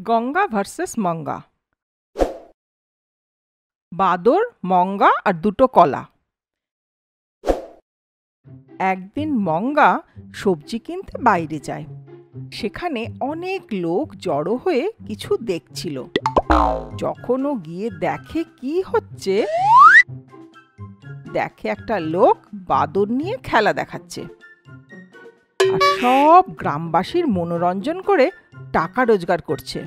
Ganga versus মঙ্গা। বাদর, মঙ্গা আর দুটো কলা। একদিন মঙ্গা সবজি কিনতে বাইরে যায়। সেখানে অনেক লোক জড়ো হয়ে কিছু দেখছিল। যখন ও গিয়ে দেখে কি হচ্ছে, দেখে একটা লোক বাদর নিয়ে খেলা দেখাচ্ছে আর সব গ্রামবাসীর মনোরঞ্জন করে টাকা রোজগার করছে।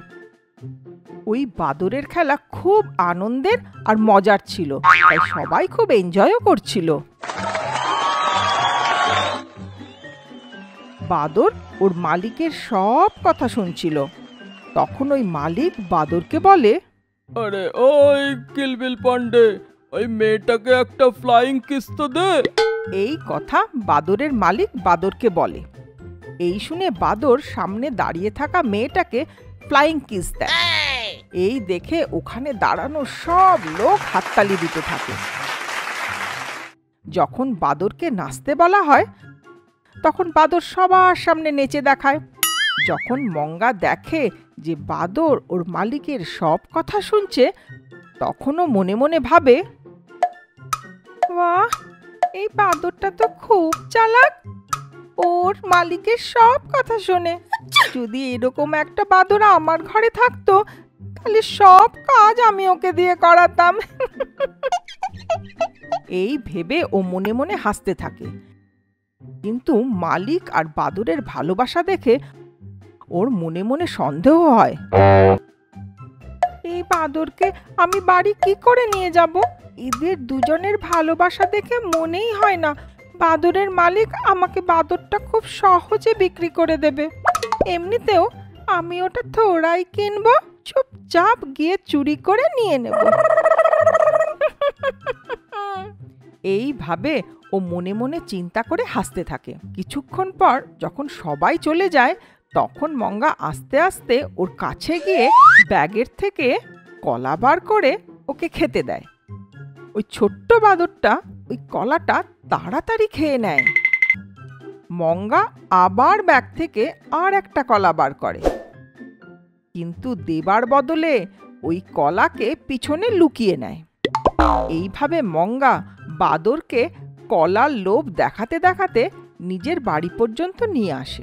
ওই বাদরের খেলা খুব আনন্দের আর মজার ছিল, তাই সবাই খুব এনজয়ও করছিল। বাদর ওর মালিকের সব কথা শুনছিল। তখন ওই মালিক বাদরকে বলে, আরে ওই কিলবিল পান্ডে, ওই মেয়েটাকে একটা ফ্লাইং কিস তো দে। এই কথা বাদরের মালিক বাদরকে বলে। এই শুনে বাদর সামনে দাঁড়িয়ে থাকা মেয়েটাকে ফ্লাইং কিস দেয়। এই দেখে ওখানে দাঁড়ানো সব লোক হাততালি দিতে থাকে। যখন বাদরকে নাচতে বলা হয়, তখন বাদর সবার সামনে নেচে দেখায়। যখন মঙ্গা দেখে যে বাদর ওর মালিকের সব কথা শুনছে, তখনও মনে মনে ভাবে, বাহ, এই বাদরটা তো খুব চালাক, ওর মালিকের সব কথা শোনে। যদি এরকম একটা বাদর আমার ঘরে থাকতো, তাহলে সব কাজ আমি ওকে দিয়ে করাতাম। এই ভেবে ও মনে মনে হাসতে থাকে। কিন্তু মালিক আর বাদরের ভালোবাসা দেখে ওর মনে মনে সন্দেহ হয়। এই বাদরকে আমি বাড়ি কি করে নিয়ে যাব? এদের দুজনের ভালোবাসা দেখে মনেই হয় না বাদরের মালিক আমাকে বাদরটা খুব সহজে বিক্রি করে দেবে। এমনিতেও আমি ওটা থোড়াই কিনবো, চুপচাপ গিয়ে চুরি করে নিয়ে নেব। এইভাবে ও মনে মনে চিন্তা করে হাসতে থাকে। কিছুক্ষণ পর যখন সবাই চলে যায়, তখন মঙ্গা আস্তে আস্তে ওর কাছে গিয়ে ব্যাগের থেকে কলা বার করে ওকে খেতে দেয়। ওই ছোট্ট বাদরটা ওই কলাটা তাড়াতাড়ি খেয়ে নেয়। মঙ্গা আবার ব্যাগ থেকে আর একটা কলা বার করে, কিন্তু দেবার বদলে ওই কলাকে পিছনে লুকিয়ে নেয়। এইভাবে মঙ্গা বাদরকে কলার লোভ দেখাতে দেখাতে নিজের বাড়ি পর্যন্ত নিয়ে আসে।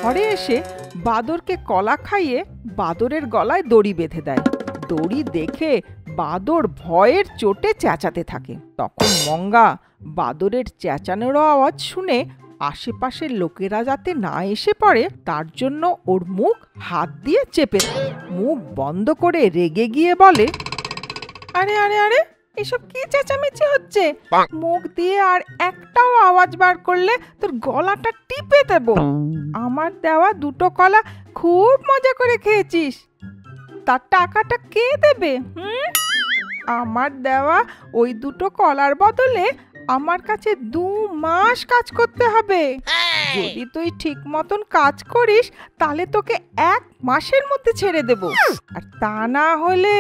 ঘরে এসে বাদরকে কলা খাইয়ে বাদরের গলায় দড়ি বেঁধে দেয়। দড়ি দেখে বাদর ভয়ের চোটে চেঁচাতে থাকে। তখন মঙ্গা বাদরের চেঁচানোর আওয়াজ শুনে আশেপাশের লোকেরা যাতে না এসে পড়ে, তার জন্য ওর মুখ হাত দিয়ে চেপে ধরে। মুখ বন্ধ করে রেগে গিয়ে বলে, আরে আরে আরে, এসব কি চেঁচামেচি হচ্ছে? মুখ দিয়ে আর একটাও আওয়াজ বার করলে তোর গলাটা টিপে দেব। আমার দেওয়া দুটো কলা খুব মজা করে খেয়েছিস, তার টাকাটা কে দেবে? আমার দেওয়া ওই দুটো কলার বদলে আমার কাছে 2 মাস কাজ করতে হবে। যদি তুই ঠিক মতন কাজ করিস, তাহলে তোকে 1 মাসের মধ্যে ছেড়ে দেব। আর তা না হলে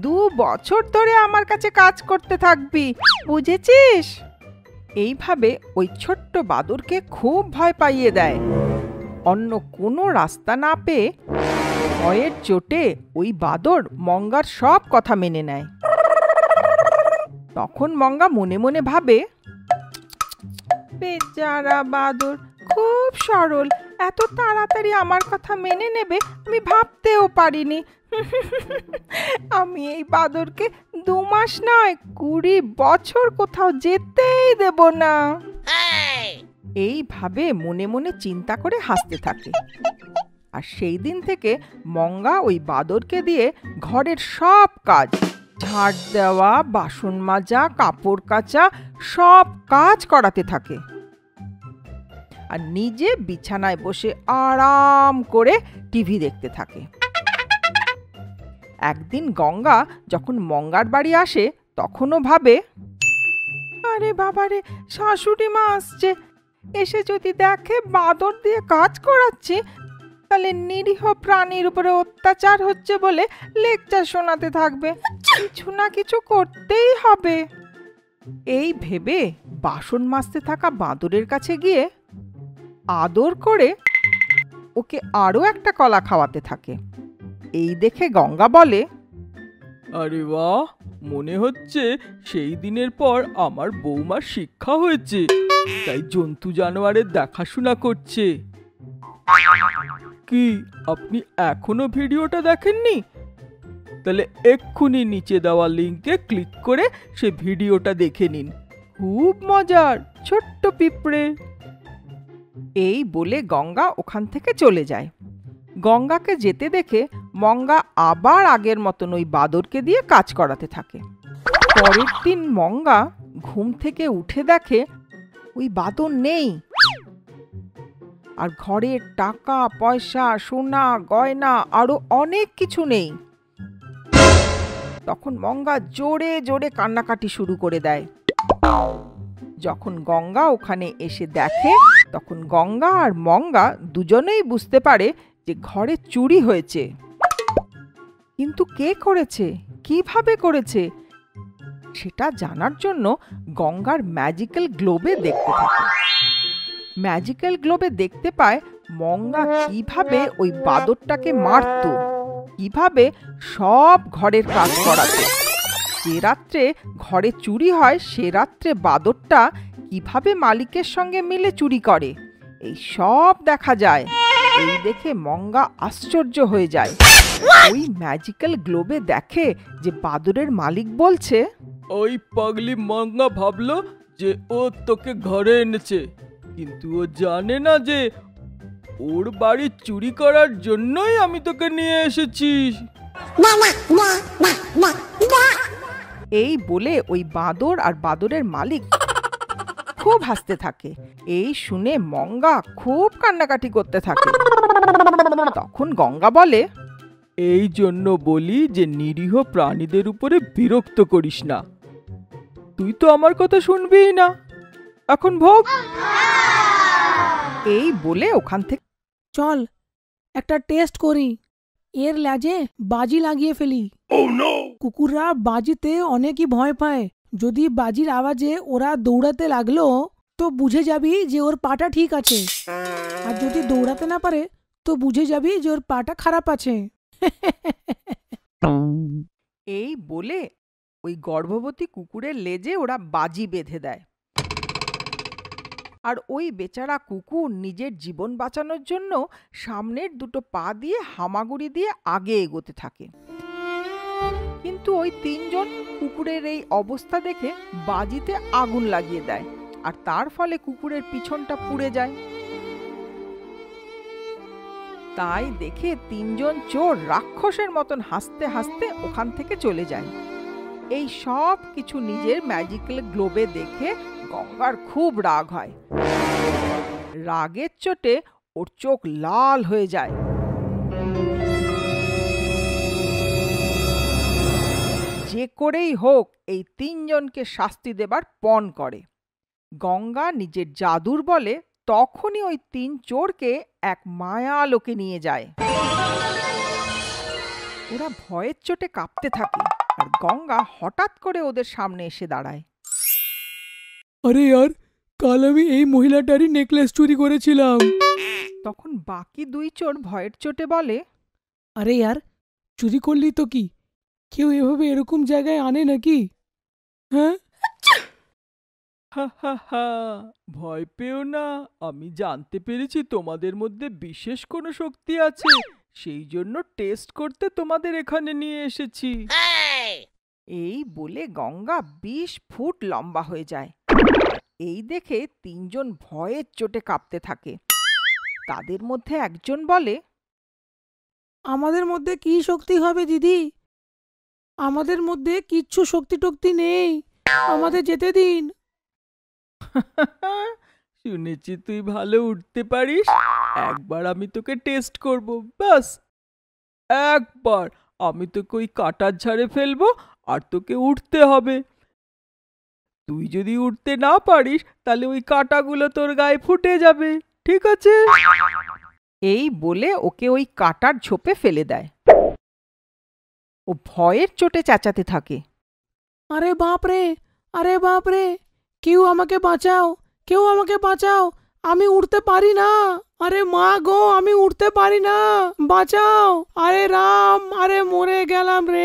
2 বছর ধরে আমার কাছে কাজ করতে থাকবি, বুঝেছিস? এইভাবে ওই ছোট্ট বাদরকে খুব ভয় পাইয়ে দেয়। অন্য কোনো রাস্তা না পেয়ে ভয়ের চোটে ওই বাদর মঙ্গার সব কথা মেনে নেয়। তখন মঙ্গা মনে মনে ভাবে, বেচারা বাদর খুব সরল, এত তাড়াতাড়ি আমার কথা মেনে নেবে আমি ভাবতেও পারিনি। আমি এই বাদরকে 2 মাস নয় 20 বছর কোথাও যেতেই দেব না। এইভাবে মনে মনে চিন্তা করে হাসতে থাকে। আর সেই দিন থেকে মঙ্গা ওই বাদরকে দিয়ে ঘরের সব কাজ, ঝাড় দেওয়া, বাসন মাজা, কাপড় কাচা, সব কাজ করাতে থাকে। আর নিজে বিছানায় বসে আরাম করে টিভি দেখতে থাকে। একদিন গঙ্গা যখন মঙ্গার বাড়ি আসে, তখনও ভাবে, আরে বাবারে, শাশুড়ি মা আসছে, এসে যদি দেখে বাদর দিয়ে কাজ করাচ্ছি, তাহলে নিরীহ প্রাণীর উপরে অত্যাচার হচ্ছে বলে লেকচার শোনাতে থাকবে। কিছু না কিছু করতেই হবে। এই ভেবে বাসন মাজতে থাকা বাদরের কাছে গিয়ে আদর করে ওকে আরো একটা কলা খাওয়াতে থাকে। এই দেখে গঙ্গা বলে, আরে বাহ, মনে হচ্ছে সেই দিনের পর আমার বৌমার শিক্ষা হয়েছে, তাই জন্তু জানোয়ারের দেখাশোনা করছে। কি আপনি এখনো ভিডিওটা দেখেননি? তাহলে এক্ষুনি নিচে দেওয়া লিংকে ক্লিক করে সে ভিডিওটা দেখে নিন। খুব মজার ছোট্ট পিঁপড়ে। এই বলে গঙ্গা ওখান থেকে চলে যায়। গঙ্গাকে যেতে দেখে মঙ্গা আবার আগের মতন ওই বাদরকে দিয়ে কাজ করাতে থাকে। পরের দিন মঙ্গা ঘুম থেকে উঠে দেখে ওই বাদর নেই, আর ঘরের টাকা পয়সা সোনা গয়না আরো অনেক কিছু নেই। তখন মঙ্গা জোরে জোরে কান্নাকাটি শুরু করে দেয়। যখন গঙ্গা ওখানে এসে দেখে, তখন গঙ্গা আর মঙ্গা দুজনেই বুঝতে পারে যে ঘরে চুরি হয়েছে। কিন্তু কে করেছে, কিভাবে করেছে, সেটা জানার জন্য গঙ্গার ম্যাজিক্যাল গ্লোবে দেখতে থাকে। ম্যাজিক্যাল গ্লোবে দেখতে পায় মঙ্গা কিভাবে ওই বাদরটাকে মারতো, কিভাবে সব ঘরের কাজ করাতো। যে রাত্রে ঘরে চুরি হয় সে রাত্রে বাদরটা কিভাবে মালিকের সঙ্গে মিলে চুরি করে, এই সব দেখা যায়। এই দেখে মঙ্গা আশ্চর্য হয়ে যায়। ওই ম্যাজিক্যাল গ্লোবে দেখে যে বাদরের মালিক বলছে, ওই পাগলি মঙ্গা ভাবলো যে ও তোকে ঘরে এনেছে, কিন্তু ও জানে না যে ওর বাড়ি চুরি করার জন্যই আমি তোকে নিয়ে এসেছি। এই বলে ওই বাদর আর বাদরের মালিক খুব হাসতে থাকে। এই শুনে মঙ্গা খুব কান্নাকাটি করতে থাকে। তখন গঙ্গা বলে, এই জন্য বলি যে নিরীহ প্রাণীদের উপরে বিরক্ত করিস না। তুই তো আমার কথা শুনবিই না, এখন ভোগ। এই বলে ওখান থেকে চল একটা টেস্ট করি, এর ল্যাজে বাজি লাগিয়ে ফেলি। কুকুররা বাজিতে অনেকই ভয় পায়। যদি বাজির আওয়াজে ওরা দৌড়াতে লাগলো তো বুঝে যাবি যে ওর পাটা ঠিক আছে, আর যদি দৌড়াতে না পারে তো বুঝে যাবি যে ওর পাটা খারাপ আছে। এই বলে ওই গর্ভবতী কুকুরের লেজে ওরা বাজি বেঁধে দেয়। আর ওই বেচারা কুকুর নিজের জীবন বাঁচানোর জন্য সামনের দুটো পা দিয়ে হামাগুড়ি দিয়ে আগে এগোতে থাকে। কিন্তু ওই তিনজন কুকুরের এই অবস্থা দেখে বাজিতে আগুন লাগিয়ে দেয়, আর তার ফলে কুকুরের পিছনটা পুড়ে যায়। তাই দেখে তিনজন চোর রাক্ষসের মতন হাসতে হাসতে ওখান থেকে চলে যায়। এই সব কিছু নিজের ম্যাজিক্যাল গ্লোবে দেখে গঙ্গার খুব রাগ হয়। রাগের চোটে ওর চোখ লাল হয়ে যায়। যে করেই হোক এই তিনজনকে শাস্তি দেবার পণ করে। গঙ্গা নিজের জাদুর বলে তখনই ওই তিন চোরকে এক মায়ালোকে নিয়ে যায়। ওরা ভয়ের চোটে কাঁপতে থাকে, আর গঙ্গা হঠাৎ করে ওদের সামনে এসে দাঁড়ায়। আরে यार, কাল আমি এই মহিলাটারই নেকলেস চুরি করেছিলাম। তখন বাকি দুই চোর ভয়ের চোটে বলে, আরে यार, চুরি করলি তো কি, কেউ এভাবে এরকম জায়গায় আনে নাকি? হ্যাঁ, হা হা হা, ভয় পেও না, আমি জানতে পেরেছি তোমাদের মধ্যে বিশেষ কোনো শক্তি আছে, সেই জন্য টেস্ট করতে তোমাদের এখানে নিয়ে এসেছি। এই বলে গঙ্গা 20 ফুট লম্বা হয়ে যায়। এই দেখে তিনজন ভয়ের চোটে কাঁপতে থাকে। তাদের মধ্যে একজন বলে, আমাদের মধ্যে কি শক্তি হবে দিদি? আমাদের মধ্যে কিচ্ছু শক্তি টক্তি নেই, আমাদের যেতে দিন। শুনেছি তুই ভালো উঠতে পারিস, একবার আমি তোকে টেস্ট করব, ব্যাস একবার। আমি তোকে ওই কাটার ঝাড়ে ফেলবো আর তোকে উঠতে হবে। তুই যদি উঠতে না পারিস তাহলে ওই কাঁটাগুলো তোর গায়ে ফুটে যাবে, ঠিক আছে? এই বলে ওকে ওই কাটার ঝোপে ফেলে দেয়। ও ভয়ের চোটে চেঁচাতে থাকে, আরে বাপ রে, আরে বাপ রে, কেউ আমাকে বাঁচাও, কেউ আমাকে বাঁচাও, আমি উঠতে পারি না। আরে মা গো, আমি উঠতে পারি না, বাঁচাও। আরে রাম, আরে মরে গেলাম রে।